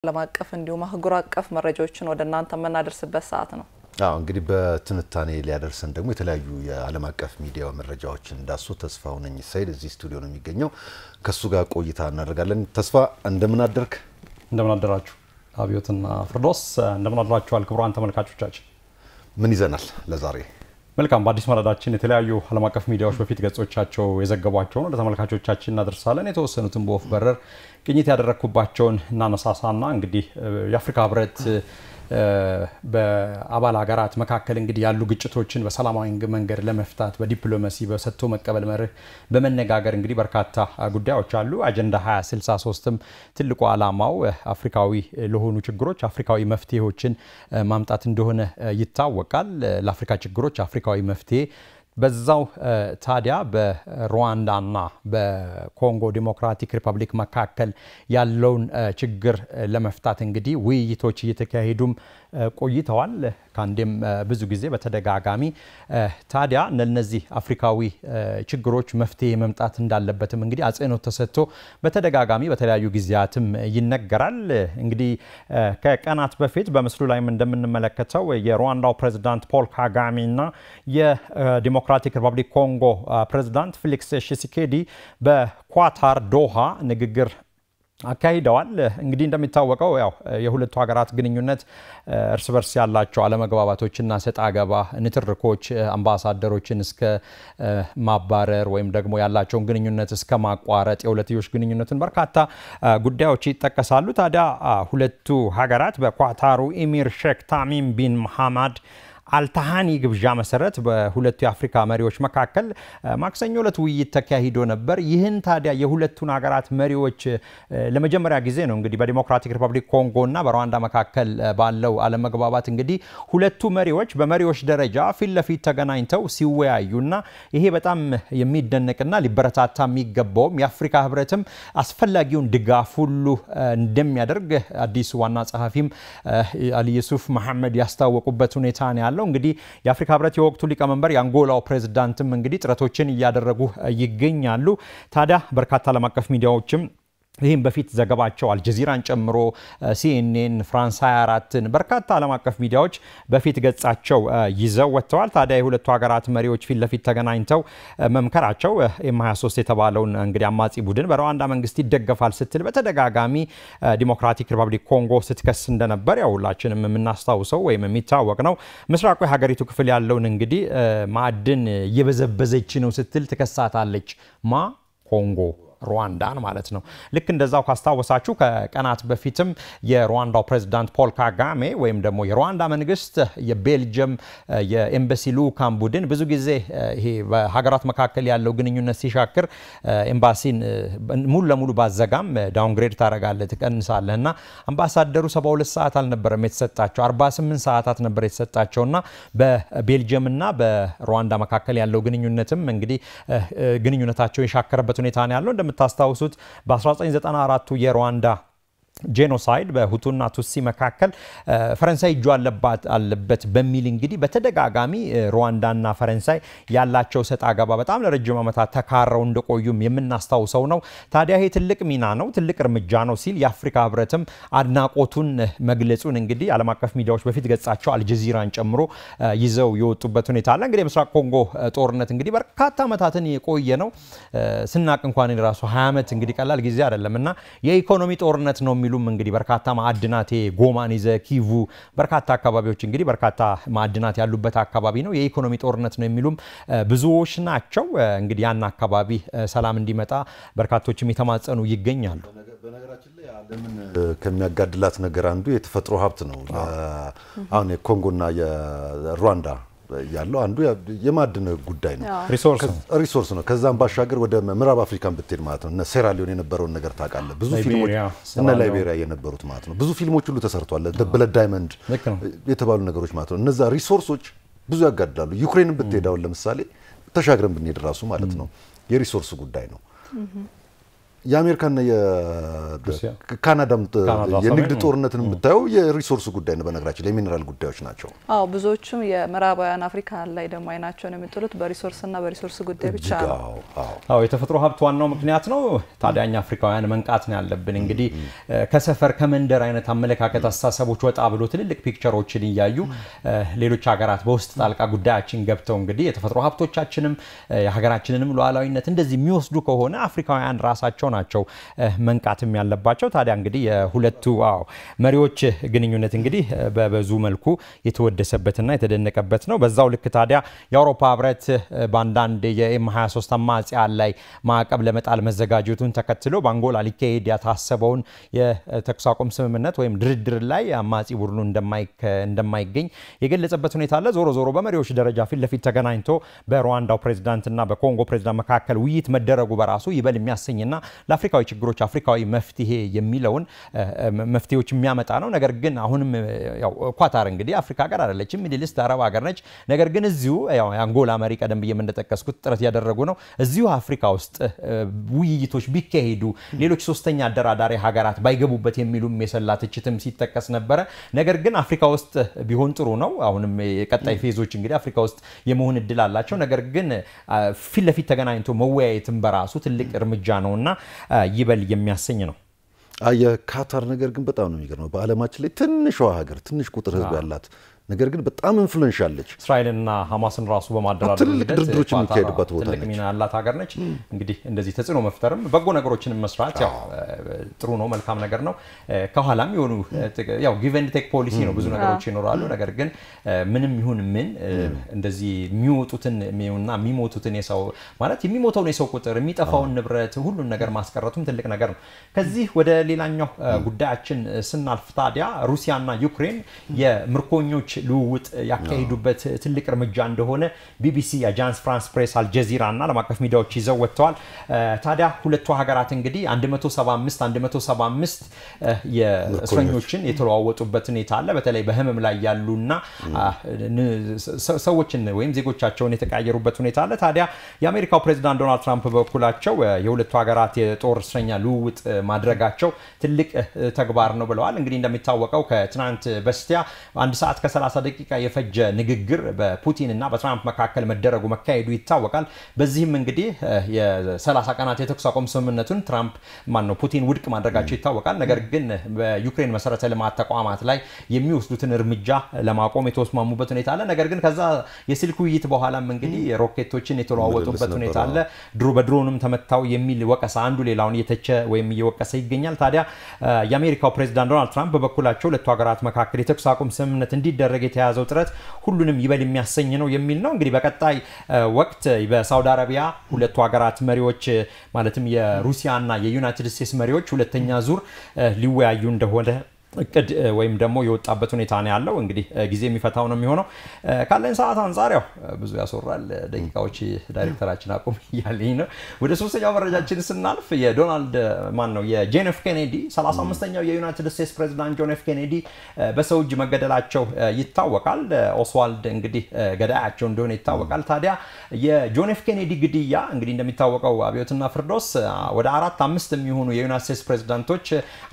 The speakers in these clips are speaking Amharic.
ለማቀፍ እንዲሁም አህጉር አቀፍ መረጃዎችን ወደ እናንተ መናደርስበት ሰዓት ነው። እንግዲህ በትንታኔ ሊያደርሰን ደግሞ የተለያዩ የዓለም አቀፍ ሚዲያ መረጃዎችን እንዳሱ ተስፋው ነኝ ሳይድ እዚህ ስቱዲዮ ነው የሚገኘው ከሱ ጋር ቆይታ እናደርጋለን። ተስፋ እንደምን አደርክ? እንደምን አደራችሁ አብዮትና ፍርዶስ እንደምን አደራችኋል ክቡራን ተመልካቾቻችን። ምን ይዘናል ለዛሬ? መልካም በአዲስ መረዳችን የተለያዩ ዓለም አቀፍ ሚዲያዎች በፊት ገጾቻቸው የዘገቧቸውን ለተመልካቾቻችን እናደርሳለን። የተወሰኑትን በወፍ በረር ቅኝት ያደረኩባቸውን እናነሳሳና እንግዲህ የአፍሪካ ህብረት በአባል ሀገራት መካከል እንግዲህ ያሉ ግጭቶችን በሰላማዊ መንገድ ለመፍታት በዲፕሎማሲ በሰጥቶ መቀበል መርህ በመነጋገር እንግዲህ በርካታ ጉዳዮች አሉ። አጀንዳ 2063ም ትልቁ ዓላማው አፍሪካዊ ለሆኑ ችግሮች አፍሪካዊ መፍትሄዎችን ማምጣት እንደሆነ ይታወቃል። ለአፍሪካ ችግሮች አፍሪካዊ መፍትሄ በዛው ታዲያ በሩዋንዳና በኮንጎ ዲሞክራቲክ ሪፐብሊክ መካከል ያለውን ችግር ለመፍታት እንግዲህ ውይይቶች እየተካሄዱም ቆይተዋል። ካንዴም ብዙ ጊዜ በተደጋጋሚ ታዲያ እነዚህ አፍሪካዊ ችግሮች መፍትሄ መምጣት እንዳለበትም እንግዲህ አጽንኦት ተሰጥቶ በተደጋጋሚ በተለያዩ ጊዜያትም ይነገራል። እንግዲህ ከቀናት በፊት በምስሉ ላይ እንደምንመለከተው የሩዋንዳው ፕሬዝዳንት ፖል ካጋሜና የዲሞክራቲክ ሪፐብሊክ ኮንጎ ፕሬዝዳንት ፌሊክስ ሺሴኬዲ በኳታር ዶሃ ንግግር አካሂደዋል። እንግዲህ እንደሚታወቀው ያው የሁለቱ ሀገራት ግንኙነት እርስ በርስ ያላቸው አለመግባባቶችና ሰጣ ገባ ንትርኮች አምባሳደሮችን እስከ ማባረር ወይም ደግሞ ያላቸውን ግንኙነት እስከ ማቋረጥ የሁለትዮሽ ግንኙነትን በርካታ ጉዳዮች ይጠቀሳሉ። ታዲያ ሁለቱ ሀገራት በኳታሩ ኤሚር ሼክ ታሚም ቢን መሐመድ አልታሃኒ ግብዣ መሰረት በሁለቱ የአፍሪካ መሪዎች መካከል ማክሰኞ ዕለት ውይይት ተካሂዶ ነበር። ይህን ታዲያ የሁለቱን ሀገራት መሪዎች ለመጀመሪያ ጊዜ ነው እንግዲህ በዲሞክራቲክ ሪፐብሊክ ኮንጎና በሩዋንዳ መካከል ባለው አለመግባባት እንግዲህ ሁለቱ መሪዎች በመሪዎች ደረጃ ፊት ለፊት ተገናኝተው ሲወያዩና ይሄ በጣም የሚደነቅና ሊበረታታ የሚገባው የአፍሪካ ህብረትም አስፈላጊውን ድጋፍ ሁሉ እንደሚያደርግ አዲስ ዋና ጸሐፊም አሊ ዩሱፍ መሐመድ ያስታወቁበት ሁኔታ ነው ያለው። እንግዲህ የአፍሪካ ህብረት የወቅቱ ሊቀመንበር የአንጎላው ፕሬዝዳንትም እንግዲህ ጥረቶችን እያደረጉ ይገኛሉ። ታዲያ በርካታ ዓለም አቀፍ ሚዲያዎችም ይህም በፊት ዘገባቸው አልጀዚራን ጨምሮ ሲኤንኤን፣ ፍራንስ 24ን በርካታ ዓለም አቀፍ ሚዲያዎች በፊት ገጻቸው ይዘው ወጥተዋል። ታዲያ የሁለቱ ሀገራት መሪዎች ፊት ለፊት ተገናኝተው መምከራቸው ኤም23 የተባለውን እንግዲህ አማጺ ቡድን በሩዋንዳ መንግስት ይደገፋል ስትል በተደጋጋሚ ዲሞክራቲክ ሪፐብሊክ ኮንጎ ስትከስ እንደነበር ያው ሁላችንም የምናስታውሰው ወይም የሚታወቅ ነው። ምስራቁ የሀገሪቱ ክፍል ያለውን እንግዲህ ማዕድን እየበዘበዘች ነው ስትል ትከሳታለች። ኮንጎ ሩዋንዳን ማለት ነው። ልክ እንደዛው ካስታወሳችሁ ከቀናት በፊትም የሩዋንዳው ፕሬዝዳንት ፖል ካጋሜ ወይም ደግሞ የሩዋንዳ መንግስት የቤልጅየም የኤምባሲ ልኡካን ቡድን ብዙ ጊዜ ይሄ በሀገራት መካከል ያለው ግንኙነት ሲሻክር ኤምባሲን ሙሉ ለሙሉ ባዘጋም ዳውንግሬድ ታረጋለህ ትቀንሳለህና አምባሳደሩ 72 ሰዓት አልነበረም የተሰጣቸው 48 ሰዓታት ነበር የተሰጣቸውና በቤልጅየምና በሩዋንዳ መካከል ያለው ግንኙነትም እንግዲህ ግንኙነታቸው የሻከረበት ሁኔታ ነው ያለው። እንደምታስታውሱት በ1994 የሩዋንዳ ጄኖሳይድ በሁቱና ቱሲ መካከል ፈረንሳይ እጁ አለበት በሚል እንግዲህ በተደጋጋሚ ሩዋንዳና ፈረንሳይ ያላቸው ሰጣ ገባ በጣም ለረጅም ዓመታት ተካረው እንደቆዩም የምናስታውሰው ነው። ታዲያ ይሄ ትልቅ ሚና ነው ትልቅ እርምጃ ነው ሲል የአፍሪካ ህብረትም አድናቆቱን መግለጹን እንግዲህ ዓለም አቀፍ ሚዲያዎች በፊት ገጻቸው አልጀዚራን ጨምሮ ይዘው የወጡበት ሁኔታ አለ። እንግዲህ ምስራቅ ኮንጎ ጦርነት እንግዲህ በርካታ ዓመታትን የቆየ ነው። ስናቅ እንኳን ራሱ 20 ዓመት እንግዲህ ቀላል ጊዜ አይደለምና የኢኮኖሚ ጦርነት ነው ሚሉም እንግዲህ በርካታ ማዕድናት ጎማን ይዘ ኪቩ በርካታ አካባቢዎች እንግዲህ በርካታ ማዕድናት ያሉበት አካባቢ ነው የኢኮኖሚ ጦርነት ነው የሚሉም ብዙዎች ናቸው። እንግዲህ ያን አካባቢ ሰላም እንዲመጣ በርካቶችም የተማጸኑ ይገኛሉ። በነገራችን ላይ ዓለምን ከሚያጋድላት ነገር አንዱ የተፈጥሮ ሀብት ነው። አሁን የኮንጎና የሩዋንዳ ያለው አንዱ የማዕድን ጉዳይ ነው ሪሶርስ ነው። ከዛም ባሻገር ወደ ምዕራብ አፍሪካን ብትሄድ ማለት ነው እነ ሴራሊዮን የነበረውን ነገር ታውቃለህ። ብዙ ፊልሞች እነ ላይቤሪያ የነበሩት ማለት ነው ብዙ ፊልሞች ሁሉ ተሰርቷል። ብለድ ዳይመንድ የተባሉ ነገሮች ማለት ነው እነዛ ሪሶርሶች ብዙ ያጋድላሉ። ዩክሬንን ብትሄዳው ለምሳሌ ተሻግረን ብንሄድ ራሱ ማለት ነው የሪሶርስ ጉዳይ ነው። የአሜሪካና የካናዳም የንግድ ጦርነትን የምታየው የሪሶርስ ጉዳይ ነው በነገራችን ላይ ሚነራል ጉዳዮች ናቸው አዎ ብዙዎቹም የምዕራባውያን አፍሪካ ላይ ደግሞ አይናቸውን የሚጥሉት በሪሶርስና በሪሶርስ ጉዳይ ብቻ ነው አዎ የተፈጥሮ ሀብት ዋናው ምክንያት ነው ታዲያኛ አፍሪካውያን መንቃት ነው ያለብን እንግዲህ ከሰፈር ከመንደር አይነት አመለካከት አስተሳሰቦች ወጣ ብሎ ትልልቅ ፒክቸሮችን ይያዩ ሌሎች ሀገራት በውስጥ ጣልቃ ጉዳያችን ገብተው እንግዲህ የተፈጥሮ ሀብቶቻችንም የሀገራችንንም ሉዓላዊነት እንደዚህ የሚወስዱ ከሆነ አፍሪካውያን ራሳቸው ናቸው መንቃትም ያለባቸው ታዲያ እንግዲህ የሁለቱ መሪዎች ግንኙነት እንግዲህ በብዙ መልኩ የተወደሰበትና የተደነቀበት ነው በዛው ልክ ታዲያ የአውሮፓ ህብረት ባንዳንድ የኤም23 አማጺያን ላይ ማዕቀብ ለመጣል መዘጋጀቱን ተከትሎ ባንጎላ ሊካሄድ ያታሰበውን የተኩስ አቁም ስምምነት ወይም ድርድር ላይ አማጺ ቡድኑ እንደማይገኝ የገለጸበት ሁኔታ አለ ዞሮ ዞሮ በመሪዎች ደረጃ ፊት ለፊት ተገናኝቶ በሩዋንዳው ፕሬዝዳንትና በኮንጎ ፕሬዝዳንት መካከል ውይይት መደረጉ በራሱ ይበል የሚያሰኝና ለአፍሪካዊ ችግሮች አፍሪካዊ መፍትሄ የሚለውን መፍትሄዎች የሚያመጣ ነው ነገር ግን አሁንም ያው ኳታር እንግዲህ አፍሪካ ሀገር አይደለችም ሚድል ኢስት አረብ ሀገር ነች ነገር ግን እዚሁ ያው አንጎላ መሪ ቀደም ብዬ እንደተጠቀስኩት ጥረት ያደረጉ ነው እዚሁ አፍሪካ ውስጥ ውይይቶች ቢካሄዱ ሌሎች ሶስተኛ አደራዳሪ ሀገራት ባይገቡበት የሚሉም የሰላ ትችትም ሲጠቀስ ነበር ነገር ግን አፍሪካ ውስጥ ቢሆን ጥሩ ነው አሁንም የቀጣይ ፌዞች እንግዲህ አፍሪካ ውስጥ የመሆን እድል አላቸው ነገር ግን ፊት ለፊት ተገናኝቶ መወያየትም በራሱ ትልቅ እርምጃ ነውና ይበል የሚያሰኝ ነው የካታር ነገር ግን በጣም ነው የሚገርመው በአለማችን ላይ ትንሿ ሀገር ትንሽ ቁጥር ህዝብ ያላት ነገር ግን በጣም ኢንፍሉዌንሻል ነች እስራኤልና ሐማስን ራሱ በማደራደር ትልቅ ድርድሮች የሚካሄድበት ቦታ ነች ሚና ያላት ሀገር ነች እንግዲህ እንደዚህ ተጽዕኖ መፍጠርም በጎ ነገሮችን መስራት ያው ጥሩ ነው መልካም ነገር ነው ከኋላም ይሆኑ ያው ጊቭ ኤንድ ቴክ ፖሊሲ ነው ብዙ ነገሮች ይኖራሉ ነገር ግን ምንም ይሁን ምን እንደዚህ የሚወጡትንና የሚሞቱትን የሰው ማለት የሚሞተውን የሰው ቁጥር የሚጠፋውን ንብረት ሁሉን ነገር ማስቀረቱም ትልቅ ነገር ነው ከዚህ ወደ ሌላኛው ጉዳያችን ስናልፍ ታዲያ ሩሲያና ዩክሬን የምርኮኞች ልውውጥ ያካሂዱበት ትልቅ እርምጃ እንደሆነ ቢቢሲ አጃንስ ፍራንስ ፕሬስ አልጀዚራ እና ዓለም አቀፍ ሚዲያዎች ይዘው ወጥተዋል ታዲያ ሁለቱ ሀገራት እንግዲህ 175 የእስረኞችን የተለዋወጡበት ሁኔታ አለ በተለይ በህመም ላይ ያሉና ሰዎችን ወይም ዜጎቻቸውን የተቀያየሩበት ሁኔታ አለ ታዲያ የአሜሪካው ፕሬዝዳንት ዶናልድ ትራምፕ በኩላቸው የሁለቱ ሀገራት የጦር እስረኛ ልውውጥ ማድረጋቸው ትልቅ ተግባር ነው ብለዋል እንግዲህ እንደሚታወቀው ከትናንት በስቲያ 1 ሰዓት ከ30 ደቂቃ የፈጀ ንግግር በፑቲን እና በትራምፕ መካከል መካሄዱ ይታወቃል በዚህም እንግዲህ የ30 ቀናት የተኩስ አቁም ስምምነቱን ትራምፕ ፑቲን ውድቅ ማድረጋቸው ይታወቃል ነገር ግን በዩክሬን መሰረተ ልማት ተቋማት ላይ የሚወስዱትን እርምጃ ለማቆም የተስማሙበት ሁኔታ አለ ነገር ግን ከዛ የስልክ ውይይት በኋላም እንግዲህ ሮኬቶችን የተለዋወጡበት ሁኔታ አለ በድሮንም ተመታው የሚል ወቀሳ አንዱ ሌላውን እየተቸ ወይም እየወቀሰ ይገኛል ታዲያ የአሜሪካው ፕሬዝዳንት ዶናልድ ትራምፕ በበኩላቸው ሁለቱ ሀገራት መካከል የተኩስ አቁም ስምምነት እንዲደረግ የተያዘው ጥረት ሁሉንም ይበል የሚያሰኝ ነው የሚል ነው እንግዲህ በቀጣይ ወቅት በሳውዲ አረቢያ ሁለቱ ሀገራት መሪዎች ማለትም የሩሲያና የዩናይትድ ስቴትስ መሪዎች ሁለተኛ ዙር ሊወያዩ እንደሆነ እቅድ ወይም ደግሞ የወጣበት ሁኔታ ነው ያለው እንግዲህ ጊዜ የሚፈታው ነው የሚሆነው ካለን ሰዓት አንፃር ያው ብዙ ያስወራል ደቂቃዎች ዳይሬክተራችን አቁም ያለኝ ነው ወደ ሶስተኛው መረጃችን ስናልፍ የዶናልድ የጆን ኤፍ ኬኔዲ 35ኛው የዩናይትድ ስቴትስ ፕሬዝዳንት ጆን ኤፍ ኬኔዲ በሰው እጅ መገደላቸው ይታወቃል ኦስዋልድ እንግዲህ ገዳያቸው እንደሆነ ይታወቃል ታዲያ የጆን ኤፍ ኬኔዲ ግድያ እንግዲህ እንደሚታወቀው አብዮትና ፍርዶስ ወደ 4-5 የሚሆኑ የዩናይትድ ስቴትስ ፕሬዝዳንቶች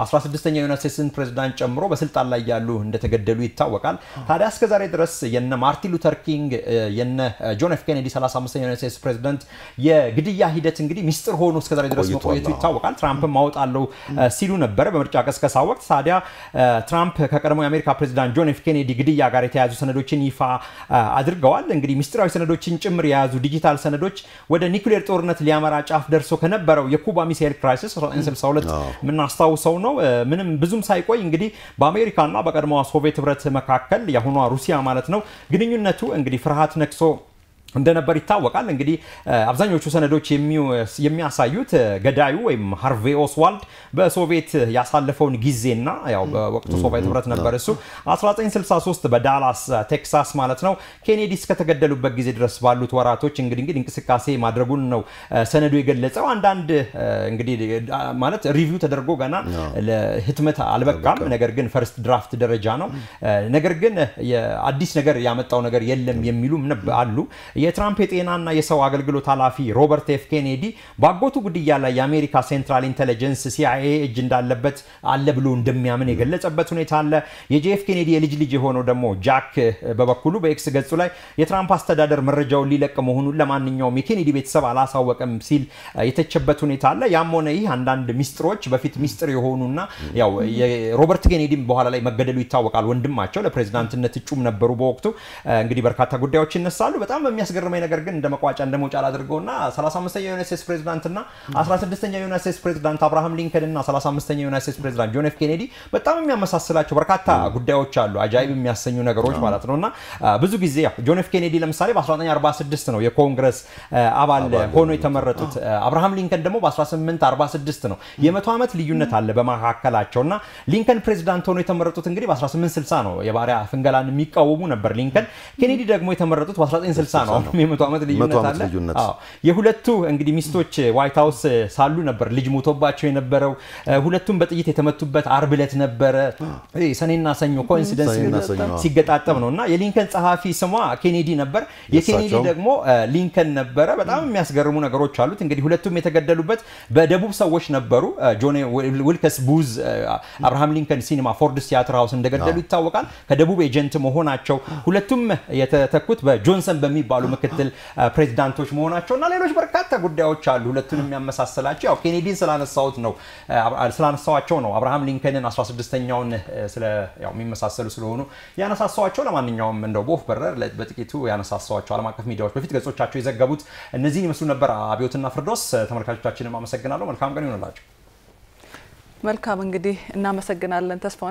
16ኛው የዩናይትድ ስቴትስ ፕሬዝዳንት ጨምሮ በስልጣን ላይ ያሉ እንደተገደሉ ይታወቃል ታዲያ እስከዛሬ ድረስ የነ ማርቲን ሉተር ኪንግ የነ ጆን ኤፍ ኬኔዲ 35ኛው የዩናይትድ ስቴትስ ፕሬዝዳንት የግድያ ሂደት እንግዲህ ሚስጥር ሆኖ እስከዛሬ ድረስ መቆየቱ ይታወቃል ትራምፕ ማውጣለው ሲሉ ነበር በምርጫ ቀስቀሳ ወቅት ታዲያ ትራምፕ ከቀድሞው የአሜሪካ ፕሬዝዳንት ጆን ኤፍ ኬኔዲ ግድያ ጋር የተያያዙ ሰነዶችን ይፋ አድርገዋል እንግዲህ ሚስጥራዊ ሰነዶችን ጭምር የያዙ ዲጂታል ሰነዶች ወደ ኒውክሌር ጦርነት ሊያመራ ጫፍ ደርሶ ከነበረው የኩባ ሚሳኤል ክራይሲስ 1962 ምናስታውሰው ነው ምንም ብዙም ሳይቆይ እንግዲህ በአሜሪካና በቀድሞው ሶቪየት ህብረት መካከል ያሁኗ ሩሲያ ማለት ነው ግንኙነቱ እንግዲህ ፍርሃት ነክሶ እንደነበር ይታወቃል እንግዲህ አብዛኞቹ ሰነዶች የሚያሳዩት ገዳዩ ወይም ሃርቬ ኦስዋልድ በሶቪየት ያሳለፈውን ጊዜና ያው በወቅቱ ሶቪየት ህብረት ነበር እሱ 1963 በዳላስ ቴክሳስ ማለት ነው ኬኔዲ እስከተገደሉበት ጊዜ ድረስ ባሉት ወራቶች እንግዲህ እንቅስቃሴ ማድረጉን ነው ሰነዱ የገለጸው አንዳንድ እንግዲህ ማለት ሪቪው ተደርጎ ገና ለህትመት አልበቃም ነገር ግን ፈርስት ድራፍት ደረጃ ነው ነገር ግን የአዲስ ነገር ያመጣው ነገር የለም የሚሉ አሉ የትራምፕ የጤናና የሰው አገልግሎት ኃላፊ ሮበርት ኤፍ ኬኔዲ ባጎቱ ጉድያ ላይ የአሜሪካ ሴንትራል ኢንተለጀንስ CIA እጅ እንዳለበት አለ ብሎ እንደሚያምን የገለጸበት ሁኔታ አለ። የጄኤፍ ኬኔዲ የልጅ ልጅ የሆነው ደግሞ ጃክ በበኩሉ በኤክስ ገጹ ላይ የትራምፕ አስተዳደር መረጃውን ሊለቅ መሆኑን ለማንኛውም የኬኔዲ ቤተሰብ አላሳወቀም ሲል የተቸበት ሁኔታ አለ። ያም ሆነ ይህ አንዳንድ ሚስጥሮች በፊት ሚስጥር የሆኑና ያው የሮበርት ኬኔዲም በኋላ ላይ መገደሉ ይታወቃል። ወንድማቸው ለፕሬዝዳንትነት እጩም ነበሩ በወቅቱ። እንግዲህ በርካታ ጉዳዮች ይነሳሉ። በጣም በሚያስገርመኝ ነገር ግን እንደመቋጫ እንደመውጫ አድርገውና 35ኛው ዩናይትድ ስቴትስ ፕሬዝዳንትና 16ኛው ዩናይትድ ስቴትስ ፕሬዝዳንት አብርሃም ሊንከን እና 35ኛው ዩናይትድ ስቴትስ ፕሬዝዳንት ጆን ኤፍ ኬኔዲ በጣም የሚያመሳስላቸው በርካታ ጉዳዮች አሉ። አጃይብ የሚያሰኙ ነገሮች ማለት ነውና ብዙ ጊዜ ጆን ኤፍ ኬኔዲ ለምሳሌ በ1946 ነው የኮንግረስ አባል ሆኖ የተመረጡት። አብርሃም ሊንከን ደግሞ በ1846 ነው። የ100 ዓመት ልዩነት አለ በመካከላቸውና ሊንከን ፕሬዝዳንት ሆኖ የተመረጡት እንግዲህ በ1860 ነው። የባሪያ ፍንገላን የሚቃወሙ ነበር ሊንከን። ኬኔዲ ደግሞ የተመረጡት በ1960 ነው። የ100 ዓመት ልዩነት አለ። የሁለቱ እንግዲህ ሚስቶች ዋይት ሃውስ ሳሉ ነበር ልጅ ሞቶባቸው የነበረው። ሁለቱም በጥይት የተመቱበት አርብ ዕለት ነበረ። ሰኔና ሰኞ ኮኢንሲደንስ ሲገጣጠም ነውና የሊንከን ጸሐፊ ስሟ ኬኔዲ ነበር። የኬኔዲ ደግሞ ሊንከን ነበረ። በጣም የሚያስገርሙ ነገሮች አሉት። እንግዲህ ሁለቱም የተገደሉበት በደቡብ ሰዎች ነበሩ። ጆን ዊልከስ ቡዝ አብርሃም ሊንከን ሲኒማ ፎርድ ቲያትር ሃውስ እንደገደሉ ይታወቃል። ከደቡብ ኤጀንት መሆናቸው ሁለቱም የተተኩት በጆንሰን በሚባሉ ምክትል ፕሬዝዳንቶች መሆናቸውና ሌሎች በርካታ ጉዳዮች አሉ ሁለቱንም የሚያመሳስላቸው። ያው ኬኔዲን ስላነሳዋቸው ነው አብርሃም ሊንከንን 16ኛውን ስለ ያው የሚመሳሰሉ ስለሆኑ ያነሳሳዋቸው። ለማንኛውም እንደው ቦፍ በረር በጥቂቱ ያነሳሳዋቸው ዓለም አቀፍ ሚዲያዎች በፊት ገጾቻቸው የዘገቡት እነዚህን ይመስሉ ነበር። አብዮትና ፍርዶስ ተመልካቾቻችንን አመሰግናለሁ። መልካም ቀን ይሁንላችሁ። መልካም እንግዲህ እናመሰግናለን ተስፋው